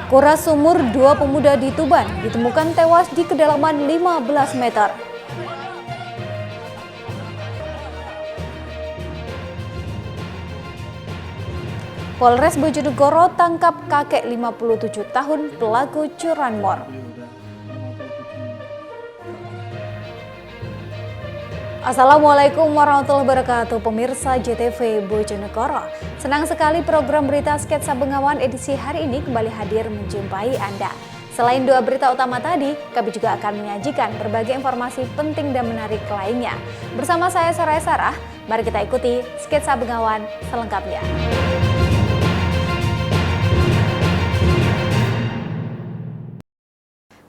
Kuras sumur, dua pemuda di Tuban ditemukan tewas di kedalaman 15 meter. Polres Bojonegoro tangkap kakek 57 tahun pelaku curanmor. Assalamualaikum warahmatullahi wabarakatuh, pemirsa JTV Bojonegoro. Senang sekali program berita Sketsa Bengawan edisi hari ini kembali hadir menjumpai Anda. Selain dua berita utama tadi, kami juga akan menyajikan berbagai informasi penting dan menarik lainnya. Bersama saya Soraya Sarah, mari kita ikuti Sketsa Bengawan selengkapnya.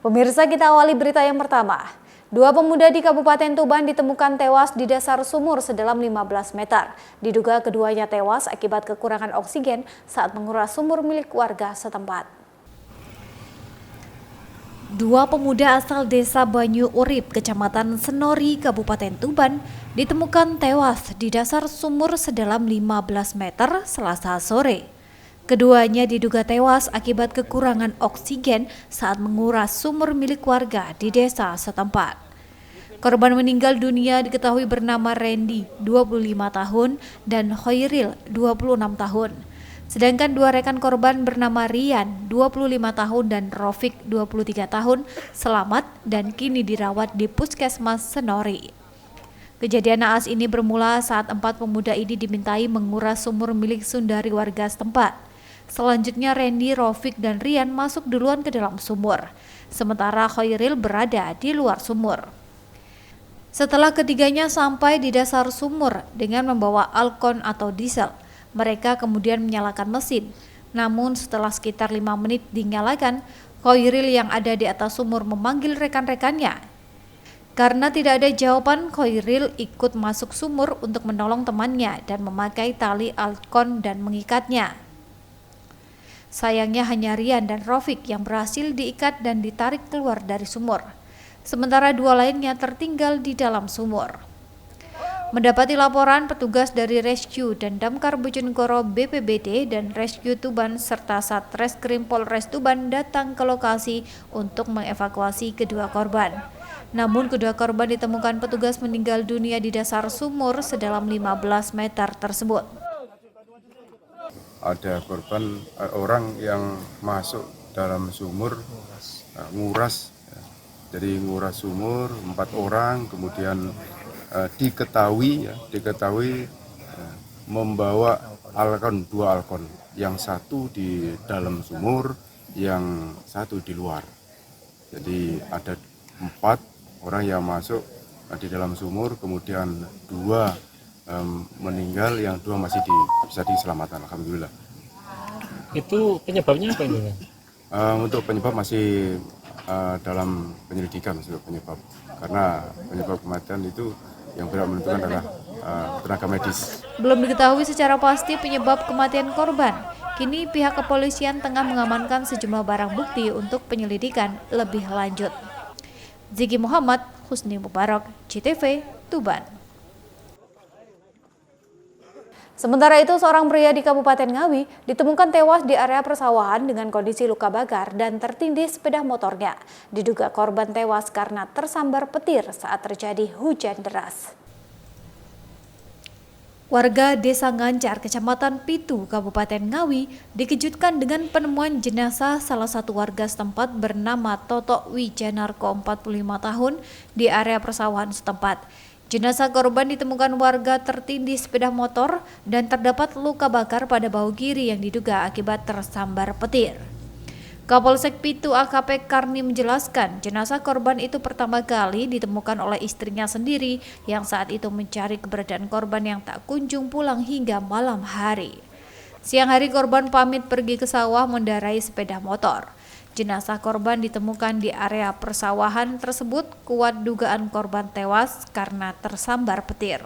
Pemirsa, kita awali berita yang pertama. Dua pemuda di Kabupaten Tuban ditemukan tewas di dasar sumur sedalam 15 meter. Diduga keduanya tewas akibat kekurangan oksigen saat menguras sumur milik warga setempat. Dua pemuda asal desa Banyu Urip, Kecamatan Senori, Kabupaten Tuban, ditemukan tewas di dasar sumur sedalam 15 meter Selasa sore. Keduanya diduga tewas akibat kekurangan oksigen saat menguras sumur milik warga di desa setempat. Korban meninggal dunia diketahui bernama Randy, 25 tahun, dan Khairil, 26 tahun. Sedangkan dua rekan korban bernama Rian, 25 tahun, dan Rofik, 23 tahun, selamat dan kini dirawat di Puskesmas Senori. Kejadian naas ini bermula saat empat pemuda ini dimintai menguras sumur milik Sundari warga setempat. Selanjutnya Randy, Rofik, dan Rian masuk duluan ke dalam sumur, sementara Khairil berada di luar sumur. Setelah ketiganya sampai di dasar sumur dengan membawa alkon atau diesel, mereka kemudian menyalakan mesin. Namun setelah sekitar 5 menit dinyalakan, Khairil yang ada di atas sumur memanggil rekan-rekannya. Karena tidak ada jawaban, Khairil ikut masuk sumur untuk menolong temannya dan memakai tali alkon dan mengikatnya. Sayangnya hanya Rian dan Rofik yang berhasil diikat dan ditarik keluar dari sumur. Sementara dua lainnya tertinggal di dalam sumur. Mendapati laporan, petugas dari Rescue dan Damkar Bojonegoro BPBD dan Rescue Tuban serta Satreskrim Polres Tuban datang ke lokasi untuk mengevakuasi kedua korban. Namun kedua korban ditemukan petugas meninggal dunia di dasar sumur sedalam 15 meter tersebut. Ada korban orang yang masuk dalam sumur nguras, jadi nguras sumur 4 orang, kemudian diketahui membawa alkon, 2 alkon, yang satu di dalam sumur, yang satu di luar. Jadi ada 4 orang yang masuk di dalam sumur, kemudian 2 meninggal, yang 2 masih bisa diselamatkan, alhamdulillah. Itu penyebabnya apa ini? Untuk penyebab masih dalam penyelidikan untuk penyebab, karena penyebab kematian itu yang berhak menentukan adalah tenaga medis. Belum diketahui secara pasti penyebab kematian korban. Kini pihak kepolisian tengah mengamankan sejumlah barang bukti untuk penyelidikan lebih lanjut. Ziki Muhammad, Husni Mubarak, JTV, Tuban. Sementara itu, seorang pria di Kabupaten Ngawi ditemukan tewas di area persawahan dengan kondisi luka bakar dan tertindih sepeda motornya. Diduga korban tewas karena tersambar petir saat terjadi hujan deras. Warga Desa Ngancar, Kecamatan Pitu, Kabupaten Ngawi dikejutkan dengan penemuan jenazah salah satu warga setempat bernama Toto Wijanarko, 45 tahun, di area persawahan setempat. Jenazah korban ditemukan warga tertindih sepeda motor dan terdapat luka bakar pada bahu kiri yang diduga akibat tersambar petir. Kapolsek Pitu AKP Karni menjelaskan, jenazah korban itu pertama kali ditemukan oleh istrinya sendiri yang saat itu mencari keberadaan korban yang tak kunjung pulang hingga malam hari. Siang hari korban pamit pergi ke sawah mengendarai sepeda motor. Jenazah korban ditemukan di area persawahan tersebut, kuat dugaan korban tewas karena tersambar petir.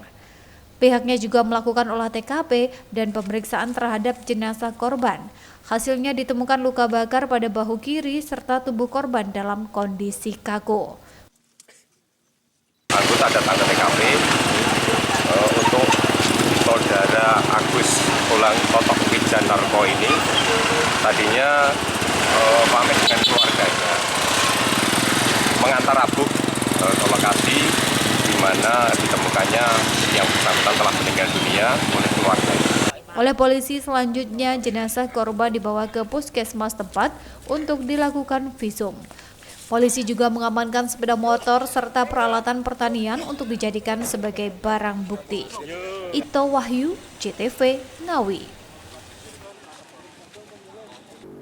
Pihaknya juga melakukan olah TKP dan pemeriksaan terhadap jenazah korban. Hasilnya ditemukan luka bakar pada bahu kiri serta tubuh korban dalam kondisi kaku. Anggota datang ke TKP untuk saudara Agus Ulang Totok Wijanarko ini. Tadinya pamit dengan keluarganya mengantar Abu ke lokasi di mana ditemukannya yang bersangkutan telah meninggal dunia oleh keluarganya. Oleh polisi, selanjutnya jenazah korban dibawa ke puskesmas tempat untuk dilakukan visum. Polisi juga mengamankan sepeda motor serta peralatan pertanian untuk dijadikan sebagai barang bukti. Ito Wahyu, JTV, Ngawi.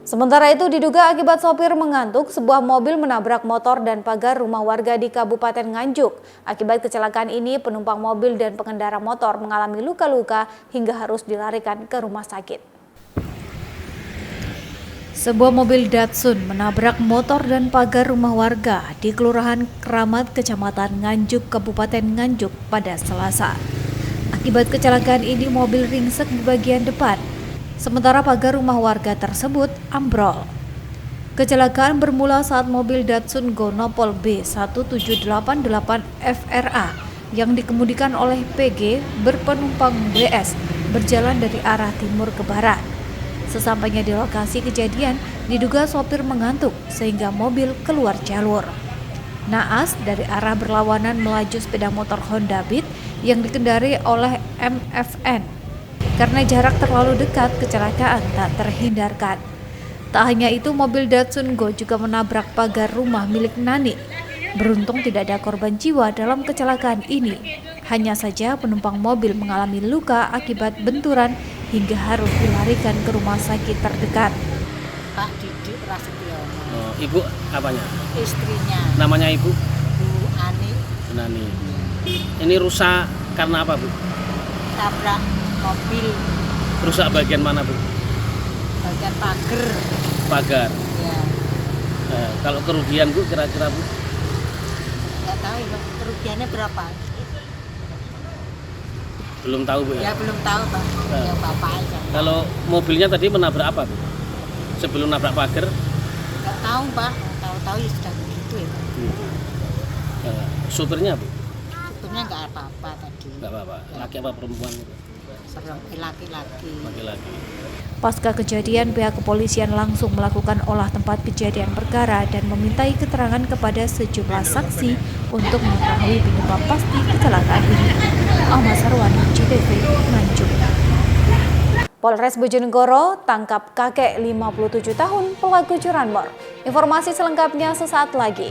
Sementara itu diduga akibat sopir mengantuk, sebuah mobil menabrak motor dan pagar rumah warga di Kabupaten Nganjuk. Akibat kecelakaan ini, penumpang mobil dan pengendara motor mengalami luka-luka hingga harus dilarikan ke rumah sakit. Sebuah mobil Datsun menabrak motor dan pagar rumah warga di Kelurahan Keramat, Kecamatan Nganjuk, Kabupaten Nganjuk pada Selasa. Akibat kecelakaan ini, mobil ringsek di bagian depan. Sementara pagar rumah warga tersebut ambrol. Kecelakaan bermula saat mobil Datsun Gonopol B1788 FRA yang dikemudikan oleh PG berpenumpang BS berjalan dari arah timur ke barat. Sesampainya di lokasi kejadian, diduga sopir mengantuk sehingga mobil keluar jalur. Naas dari arah berlawanan melaju sepeda motor Honda Beat yang dikendari oleh MFN. Karena jarak terlalu dekat, kecelakaan tak terhindarkan. Tak hanya itu, mobil Datsun Go juga menabrak pagar rumah milik Nani. Beruntung tidak ada korban jiwa dalam kecelakaan ini. Hanya saja penumpang mobil mengalami luka akibat benturan hingga harus dilarikan ke rumah sakit terdekat. Pak Didi Prasetyono. Oh, ibu apanya? Istrinya. Namanya ibu? Bu Ani. Nani. Ini rusak karena apa, Bu? Tabrak mobil. Rusak bagian mana, Bu? Bagian pagar. Pagar. Ya. Kalau kerugian, Bu, kira-kira, Bu? Nggak tahu ya, kerugiannya berapa? Belum tahu, Bu, ya? Ya belum tahu, Pak. Ya Bapak aja. Kalau mobilnya tadi menabrak apa, Bu? Sebelum nabrak pagar? Nggak tahu, Pak. Tahu-tahu ya sudah begitu ya. Supirnya, Bu? Supirnya nggak apa-apa tadi. Nggak apa-apa. Laki apa perempuan? Serem laki-laki. Laki-laki. Pasca kejadian, pihak kepolisian langsung melakukan olah tempat kejadian perkara dan memintai keterangan kepada sejumlah saksi untuk mengetahui penyebab pasti kecelakaan ini. Ahmad Sarwan, JTV, Nganjuk. Polres Bojonegoro tangkap kakek 57 tahun pelaku curanmor. Informasi selengkapnya sesaat lagi.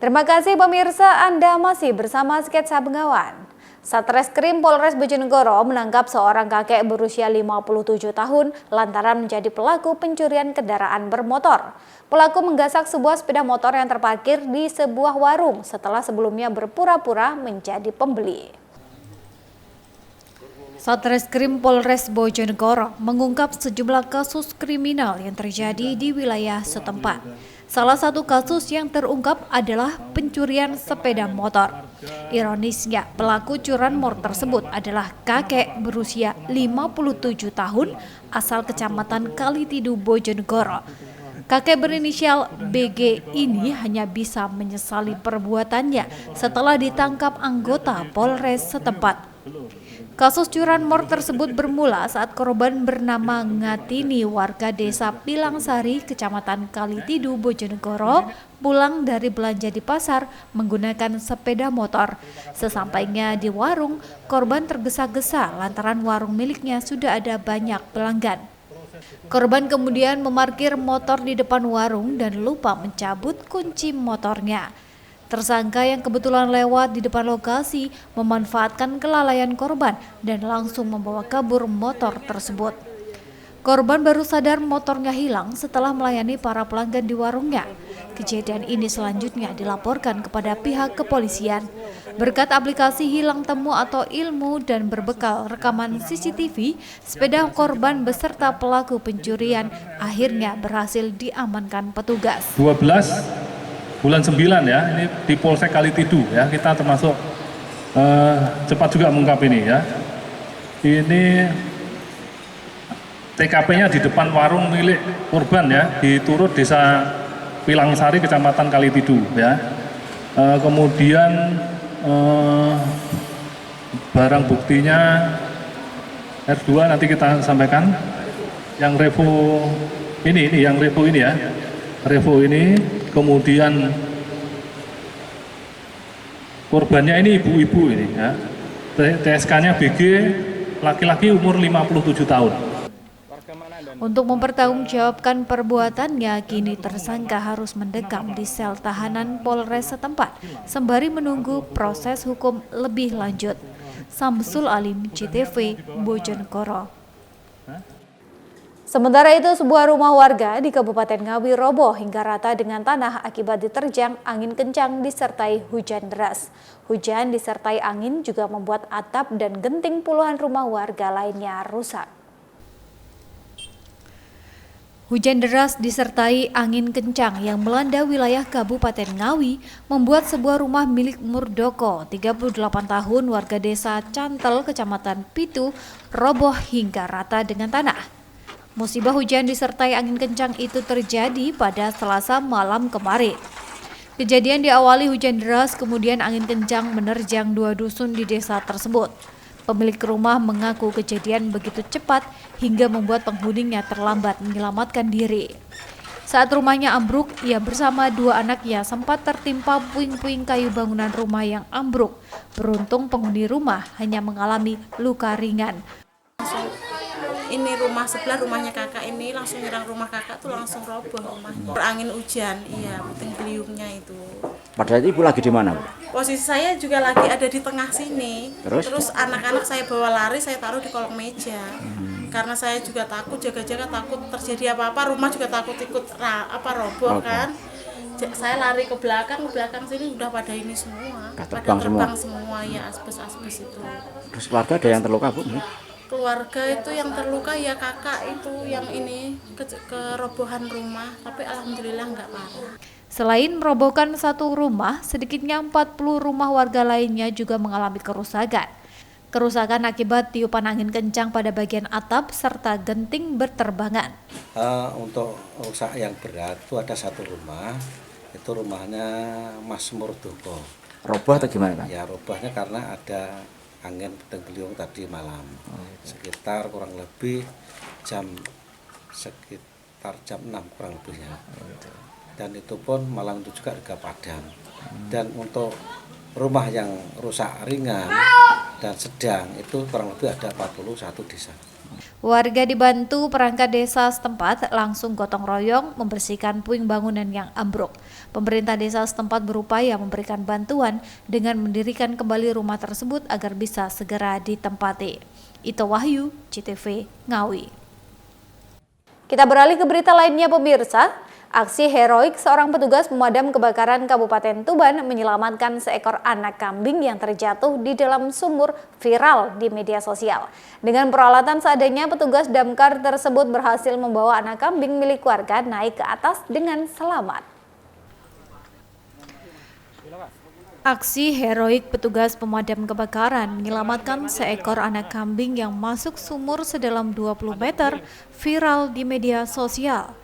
Terima kasih pemirsa, Anda masih bersama Sketsa Bengawan. Satreskrim Polres Bojonegoro menangkap seorang kakek berusia 57 tahun lantaran menjadi pelaku pencurian kendaraan bermotor. Pelaku menggasak sebuah sepeda motor yang terparkir di sebuah warung setelah sebelumnya berpura-pura menjadi pembeli. Satreskrim Polres Bojonegoro mengungkap sejumlah kasus kriminal yang terjadi di wilayah setempat. Salah satu kasus yang terungkap adalah pencurian sepeda motor. Ironisnya, pelaku curanmor tersebut adalah kakek berusia 57 tahun asal Kecamatan Kalitidu, Bojonegoro. Kakek berinisial BG ini hanya bisa menyesali perbuatannya setelah ditangkap anggota Polres setempat. Kasus curanmor tersebut bermula saat korban bernama Ngatini, warga desa Pilangsari, Kecamatan Kalitidu, Bojonegoro, pulang dari belanja di pasar menggunakan sepeda motor. Sesampainya di warung, korban tergesa-gesa lantaran warung miliknya sudah ada banyak pelanggan. Korban kemudian memarkir motor di depan warung dan lupa mencabut kunci motornya. Tersangka yang kebetulan lewat di depan lokasi memanfaatkan kelalaian korban dan langsung membawa kabur motor tersebut. Korban baru sadar motornya hilang setelah melayani para pelanggan di warungnya. Kejadian ini selanjutnya dilaporkan kepada pihak kepolisian. Berkat aplikasi Hilang Temu atau Ilmu dan berbekal rekaman CCTV, sepeda korban beserta pelaku pencurian akhirnya berhasil diamankan petugas. 12 bulan 9 ya, ini di Polsek Kalitidu ya, kita termasuk cepat juga mengungkap ini ya. Ini TKP-nya di depan warung milik korban ya, di Turut Desa Pilangsari, Kecamatan Kalitidu ya. Kemudian barang buktinya R2 nanti kita sampaikan. Yang Revo ini yang Revo ini ya, Revo ini. Kemudian korbannya ini ibu-ibu ini ya. TSK-nya BG, laki-laki umur 57 tahun. Untuk mempertanggungjawabkan perbuatannya, kini tersangka harus mendekam di sel tahanan Polres setempat sembari menunggu proses hukum lebih lanjut. Samsul Alim, CTV, Bojonegoro. Sementara itu, sebuah rumah warga di Kabupaten Ngawi roboh hingga rata dengan tanah akibat diterjang angin kencang disertai hujan deras. Hujan disertai angin juga membuat atap dan genting puluhan rumah warga lainnya rusak. Hujan deras disertai angin kencang yang melanda wilayah Kabupaten Ngawi membuat sebuah rumah milik Murdoko, 38 tahun, warga desa Cantel, Kecamatan Pitu, roboh hingga rata dengan tanah. Musibah hujan disertai angin kencang itu terjadi pada Selasa malam kemarin. Kejadian diawali hujan deras, kemudian angin kencang menerjang 2 dusun di desa tersebut. Pemilik rumah mengaku kejadian begitu cepat hingga membuat penghuninya terlambat menyelamatkan diri. Saat rumahnya ambruk, ia bersama 2 anaknya sempat tertimpa puing-puing kayu bangunan rumah yang ambruk. Beruntung penghuni rumah hanya mengalami luka ringan. Ini rumah sebelah, rumahnya kakak ini langsung nyerang rumah kakak tuh, langsung roboh rumahnya. Angin hujan, iya, puting beliungnya itu. Padahal ibu lagi di mana, Bu? Posisi saya juga lagi ada di tengah sini. Terus anak-anak saya bawa lari, saya taruh di kolong meja. Karena saya juga takut, jaga-jaga takut terjadi apa-apa, rumah juga takut ikut roboh kan. Saya lari ke belakang sini udah pada ini semua. Pada terbang semua ya, asbes itu. Terus keluarga ada yang terluka, Bu? Keluarga itu yang terluka ya kakak itu yang ini kerobohan rumah, tapi alhamdulillah nggak parah. Selain merobohkan 1 rumah, sedikitnya 40 rumah warga lainnya juga mengalami kerusakan. Kerusakan akibat tiupan angin kencang pada bagian atap serta genting berterbangan. Untuk rusak yang berat itu ada 1 rumah, itu rumahnya Mas Murdoko. Roboh atau gimana, Pak? Ya robohnya karena ada angin puting beliung tadi malam, sekitar kurang lebih jam 6 kurang lebihnya. Dan itu pun malam itu juga harga padam. Dan untuk rumah yang rusak ringan dan sedang itu kurang lebih ada 41 desa. Warga dibantu perangkat desa setempat langsung gotong royong membersihkan puing bangunan yang ambruk. Pemerintah desa setempat berupaya memberikan bantuan dengan mendirikan kembali rumah tersebut agar bisa segera ditempati. Ito Wahyu, CTV, Ngawi. Kita beralih ke berita lainnya, pemirsa. Aksi heroik seorang petugas pemadam kebakaran Kabupaten Tuban menyelamatkan seekor anak kambing yang terjatuh di dalam sumur viral di media sosial. Dengan peralatan seadanya, petugas damkar tersebut berhasil membawa anak kambing milik warga naik ke atas dengan selamat. Aksi heroik petugas pemadam kebakaran menyelamatkan seekor anak kambing yang masuk sumur sedalam 20 meter viral di media sosial.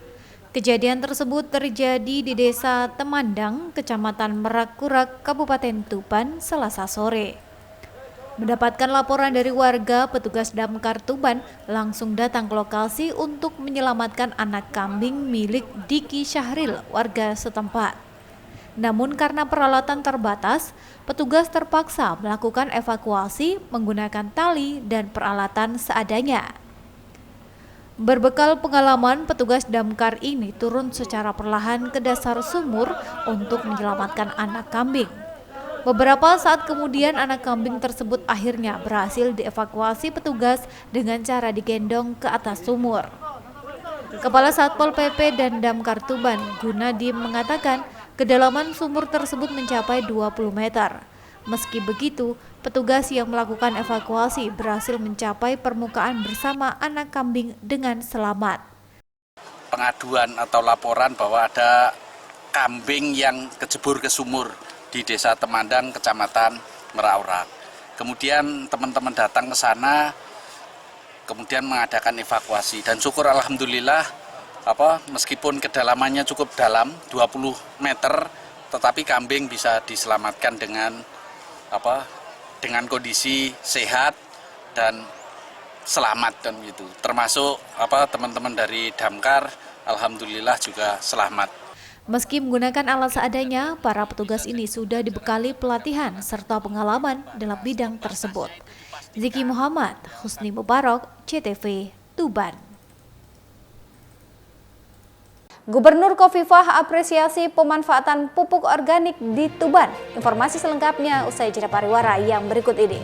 Kejadian tersebut terjadi di Desa Temandang, Kecamatan Merak-Kurak, Kabupaten Tuban, Selasa sore. Mendapatkan laporan dari warga, petugas damkar Tuban langsung datang ke lokasi untuk menyelamatkan anak kambing milik Diki Syahril, warga setempat. Namun karena peralatan terbatas, petugas terpaksa melakukan evakuasi menggunakan tali dan peralatan seadanya. Berbekal pengalaman, petugas damkar ini turun secara perlahan ke dasar sumur untuk menyelamatkan anak kambing. Beberapa saat kemudian anak kambing tersebut akhirnya berhasil dievakuasi petugas dengan cara digendong ke atas sumur. Kepala Satpol PP dan Damkar Tuban, Gunadi, mengatakan kedalaman sumur tersebut mencapai 20 meter. Meski begitu, petugas yang melakukan evakuasi berhasil mencapai permukaan bersama anak kambing dengan selamat. Pengaduan atau laporan bahwa ada kambing yang kejebur ke sumur di Desa Temandang, Kecamatan Meraurak. Kemudian teman-teman datang ke sana, kemudian mengadakan evakuasi. Dan syukur alhamdulillah, meskipun kedalamannya cukup dalam, 20 meter, tetapi kambing bisa diselamatkan dengan kondisi sehat dan selamat dan gitu. Termasuk teman-teman dari damkar alhamdulillah juga selamat. Meski menggunakan alat seadanya, para petugas ini sudah dibekali pelatihan serta pengalaman dalam bidang tersebut. Ziki Muhammad, Husni Mubarak, CTV, Tuban. Gubernur Khofifah apresiasi pemanfaatan pupuk organik di Tuban. Informasi selengkapnya usai jeda pariwara yang berikut ini.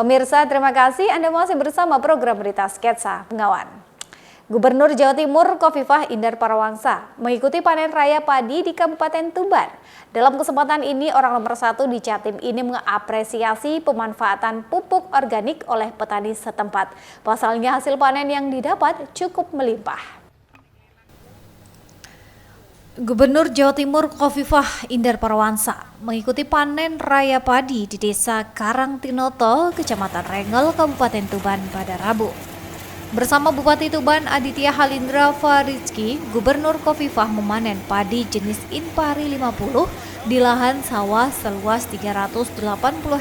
Pemirsa, terima kasih Anda masih bersama program Berita Sketsa Bengawan. Gubernur Jawa Timur Khofifah Indar Parawangsa mengikuti panen raya padi di Kabupaten Tuban. Dalam kesempatan ini, orang nomor 1 di Jatim ini mengapresiasi pemanfaatan pupuk organik oleh petani setempat. Pasalnya hasil panen yang didapat cukup melimpah. Gubernur Jawa Timur Khofifah Indar Parawangsa mengikuti panen raya padi di Desa Karangtinoto, Kecamatan Rengel, Kabupaten Tuban pada Rabu. Bersama Bupati Tuban Aditya Halindra Farizki, Gubernur Khofifah memanen padi jenis Inpari 50 di lahan sawah seluas 380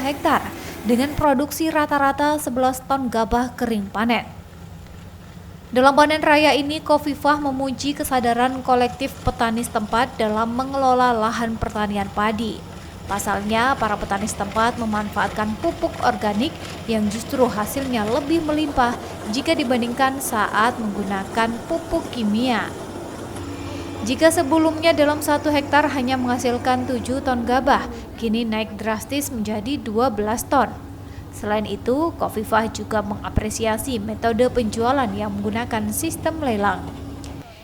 hektar dengan produksi rata-rata 11 ton gabah kering panen. Dalam panen raya ini, Khofifah memuji kesadaran kolektif petani setempat dalam mengelola lahan pertanian padi. Pasalnya, para petani setempat memanfaatkan pupuk organik yang justru hasilnya lebih melimpah jika dibandingkan saat menggunakan pupuk kimia. Jika sebelumnya dalam 1 hektar hanya menghasilkan 7 ton gabah, kini naik drastis menjadi 12 ton. Selain itu, Khofifah juga mengapresiasi metode penjualan yang menggunakan sistem lelang.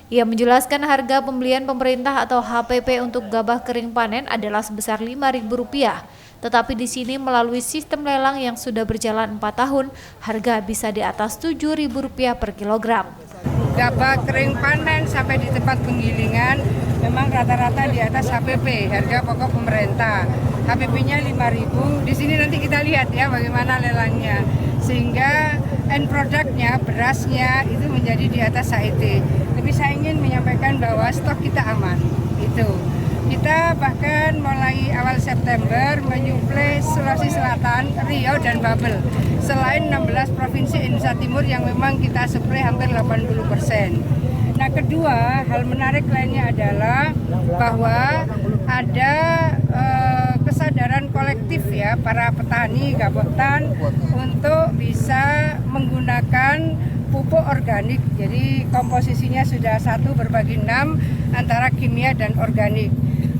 Ia menjelaskan harga pembelian pemerintah atau HPP untuk gabah kering panen adalah sebesar Rp5.000, tetapi di sini melalui sistem lelang yang sudah berjalan 4 tahun, harga bisa di atas Rp7.000 per kilogram. Gabah kering panen sampai di tempat penggilingan memang rata-rata di atas HPP, harga pokok pemerintah. HPP-nya Rp5.000. Di sini nanti kita lihat ya bagaimana lelangnya. Sehingga end produknya, berasnya itu menjadi di atas HET. Tapi saya ingin menyampaikan bahwa stok kita aman. Itu. Kita bahkan mulai awal September menyuplai Sulawesi Selatan, Riau dan Babel. Selain 16 provinsi Indonesia Timur yang memang kita suplai hampir 80%. Nah, kedua, hal menarik lainnya adalah bahwa ada kesadaran kolektif ya para petani gabotan untuk bisa menggunakan pupuk organik. Jadi komposisinya sudah 1 berbagi 6 antara kimia dan organik.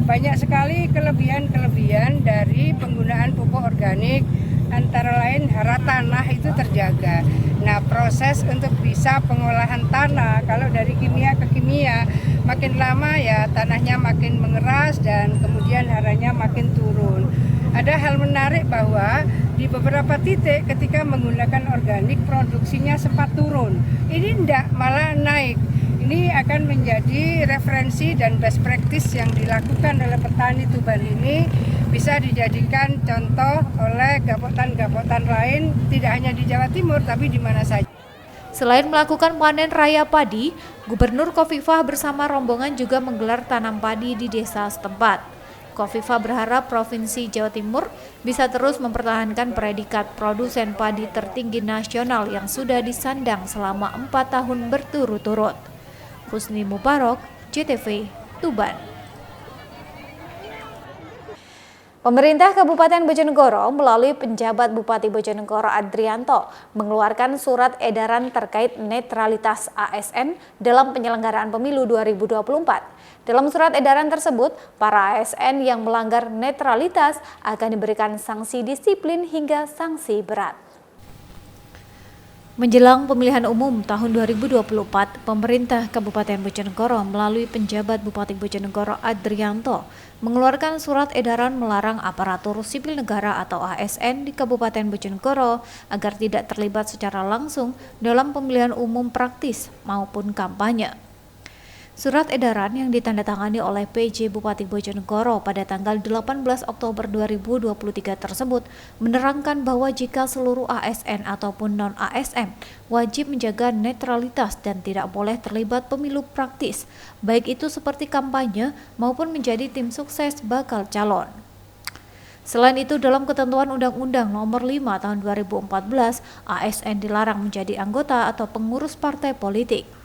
Banyak sekali kelebihan-kelebihan dari penggunaan pupuk organik, antara lain hara tanah itu terjaga. Nah, proses untuk bisa pengolahan tanah, kalau dari kimia ke kimia, makin lama ya tanahnya makin mengeras dan kemudian haranya makin turun. ada hal menarik bahwa di beberapa titik ketika menggunakan organik produksinya sempat turun. Ini tidak, malah naik. Ini akan menjadi referensi dan best practice yang dilakukan oleh petani Tuban ini bisa dijadikan contoh oleh gapotan-gapotan lain, tidak hanya di Jawa Timur tapi di mana saja. Selain melakukan panen raya padi, Gubernur Khofifah bersama rombongan juga menggelar tanam padi di desa setempat. Khofifah berharap Provinsi Jawa Timur bisa terus mempertahankan predikat produsen padi tertinggi nasional yang sudah disandang selama 4 tahun berturut-turut. Husni Mubarok, JTV, Tuban. Pemerintah Kabupaten Bojonegoro melalui penjabat Bupati Bojonegoro Adrianto mengeluarkan surat edaran terkait netralitas ASN dalam penyelenggaraan pemilu 2024. Dalam surat edaran tersebut, para ASN yang melanggar netralitas akan diberikan sanksi disiplin hingga sanksi berat. Menjelang pemilihan umum tahun 2024, pemerintah Kabupaten Bojonegoro melalui penjabat Bupati Bojonegoro Adrianto mengeluarkan surat edaran melarang aparatur sipil negara atau ASN di Kabupaten Bojonegoro agar tidak terlibat secara langsung dalam pemilihan umum praktis maupun kampanye. Surat edaran yang ditandatangani oleh PJ Bupati Bojonegoro pada tanggal 18 Oktober 2023 tersebut menerangkan bahwa jika seluruh ASN ataupun non-ASN wajib menjaga netralitas dan tidak boleh terlibat pemilu praktis, baik itu seperti kampanye maupun menjadi tim sukses bakal calon. Selain itu, dalam ketentuan Undang-Undang Nomor 5 Tahun 2014, ASN dilarang menjadi anggota atau pengurus partai politik.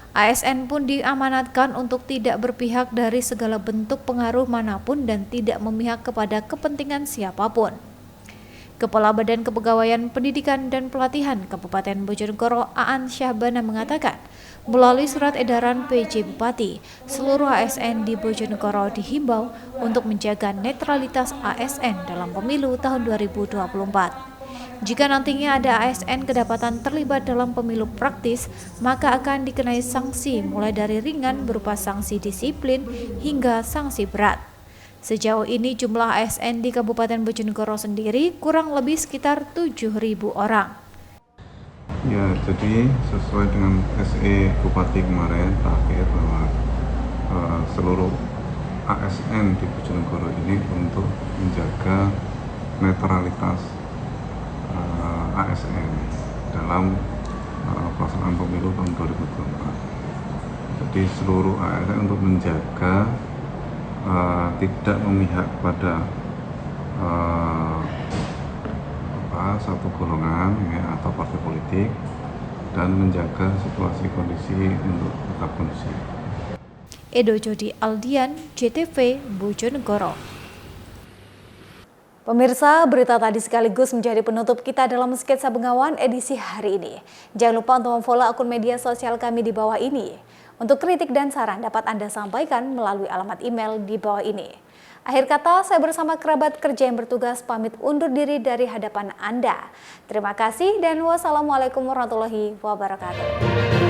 ASN pun diamanatkan untuk tidak berpihak dari segala bentuk pengaruh manapun dan tidak memihak kepada kepentingan siapapun. Kepala Badan Kepegawaian Pendidikan dan Pelatihan Kabupaten Bojonegoro Aan Syahbana mengatakan, melalui surat edaran PJ Bupati, seluruh ASN di Bojonegoro dihimbau untuk menjaga netralitas ASN dalam pemilu tahun 2024. Jika nantinya ada ASN kedapatan terlibat dalam pemilu praktis, maka akan dikenai sanksi mulai dari ringan berupa sanksi disiplin hingga sanksi berat. Sejauh ini jumlah ASN di Kabupaten Bojonegoro sendiri kurang lebih sekitar 7.000 orang. Ya, jadi sesuai dengan SE Bupati kemarin terakhir bahwa seluruh ASN di Bojonegoro ini untuk menjaga netralitas ASN dalam pelaksanaan pemilu tahun 2024. Jadi seluruh ASN untuk menjaga tidak memihak pada satu golongan ya, atau partai politik dan menjaga situasi kondisi untuk tetap kondusif. Edo Jody Aldian, JTV, Bojonegoro. Pemirsa, berita tadi sekaligus menjadi penutup kita dalam Sketsa Bengawan edisi hari ini. Jangan lupa untuk memfollow akun media sosial kami di bawah ini. Untuk kritik dan saran dapat Anda sampaikan melalui alamat email di bawah ini. Akhir kata, saya bersama kerabat kerja yang bertugas pamit undur diri dari hadapan Anda. Terima kasih dan wassalamualaikum warahmatullahi wabarakatuh.